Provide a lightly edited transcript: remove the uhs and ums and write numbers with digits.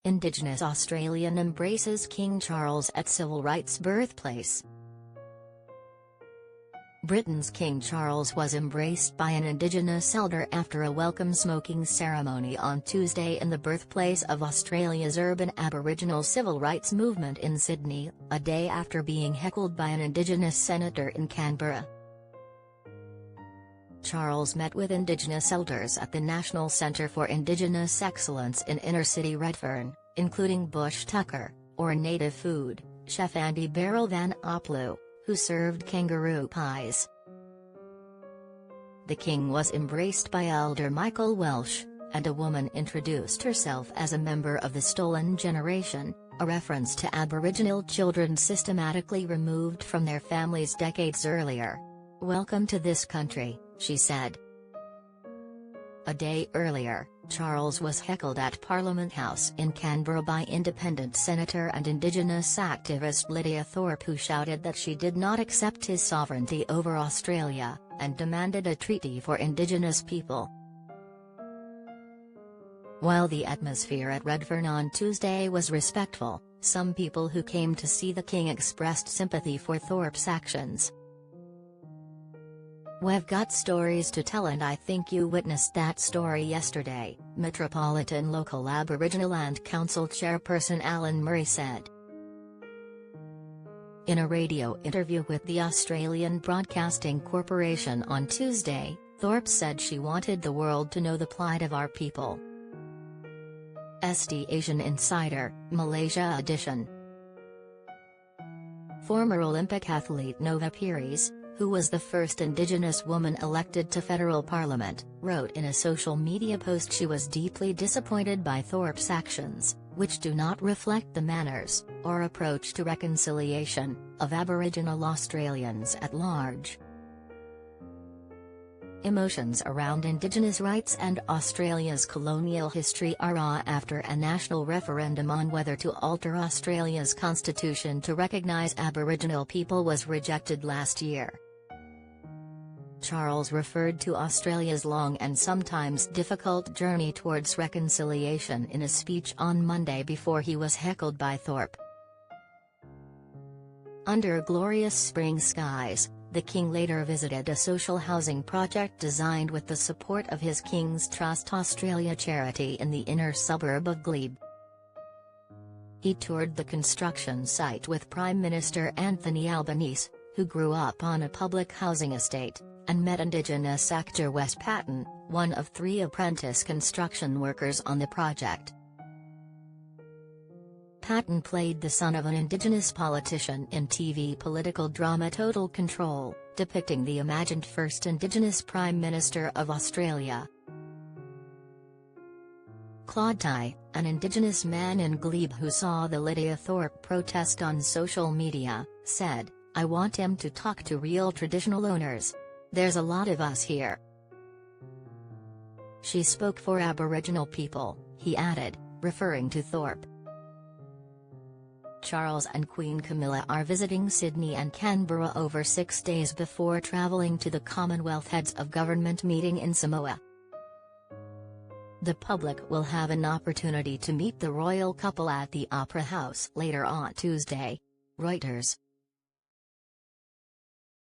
Indigenous Australian embraces King Charles at civil rights birthplace. Britain's King Charles was embraced by an Indigenous elder after a welcome smoking ceremony on Tuesday in the birthplace of Australia's urban Aboriginal civil rights movement in Sydney, a day after being heckled by an Indigenous senator in Canberra. Charles met with Indigenous elders at the National Centre for Indigenous Excellence in inner-city Redfern, including Bush Tucker, or native food, chef Andy Beryl van Oplu, who served kangaroo pies. The king was embraced by Elder Michael Welsh, and a woman introduced herself as a member of the Stolen Generation, a reference to Aboriginal children systematically removed from their families decades earlier. "Welcome to this country," she said. A day earlier, Charles was heckled at Parliament House in Canberra by independent senator and Indigenous activist Lydia Thorpe, who shouted that she did not accept his sovereignty over Australia, and demanded a treaty for Indigenous people. While the atmosphere at Redfern on Tuesday was respectful, some people who came to see the king expressed sympathy for Thorpe's actions. "We've got stories to tell, and I think you witnessed that story yesterday," Metropolitan Local Aboriginal Land Council chairperson Alan Murray said. In a radio interview with the Australian Broadcasting Corporation on Tuesday, Thorpe said she wanted the world to know the plight of our people. SD Asian Insider, Malaysia edition. Former Olympic athlete Nova Pires, who was the first Indigenous woman elected to federal parliament, wrote in a social media post she was deeply disappointed by Thorpe's actions, which do not reflect the manners, or approach to reconciliation, of Aboriginal Australians at large. Emotions around Indigenous rights and Australia's colonial history are raw after a national referendum on whether to alter Australia's constitution to recognise Aboriginal people was rejected last year. Charles referred to Australia's long and sometimes difficult journey towards reconciliation in a speech on Monday before he was heckled by Thorpe. Under glorious spring skies, the king later visited a social housing project designed with the support of his King's Trust Australia charity in the inner suburb of Glebe. He toured the construction site with Prime Minister Anthony Albanese, who grew up on a public housing estate, and met Indigenous actor Wes Patton, one of 3 apprentice construction workers on the project. Patton played the son of an Indigenous politician in TV political drama Total Control, depicting the imagined first Indigenous Prime Minister of Australia. Claude Tai, an Indigenous man in Glebe who saw the Lydia Thorpe protest on social media, said, "I want him to talk to real traditional owners. There's a lot of us here." "She spoke for Aboriginal people," he added, referring to Thorpe. Charles and Queen Camilla are visiting Sydney and Canberra over 6 days before travelling to the Commonwealth Heads of Government meeting in Samoa. The public will have an opportunity to meet the royal couple at the Opera House later on Tuesday. Reuters.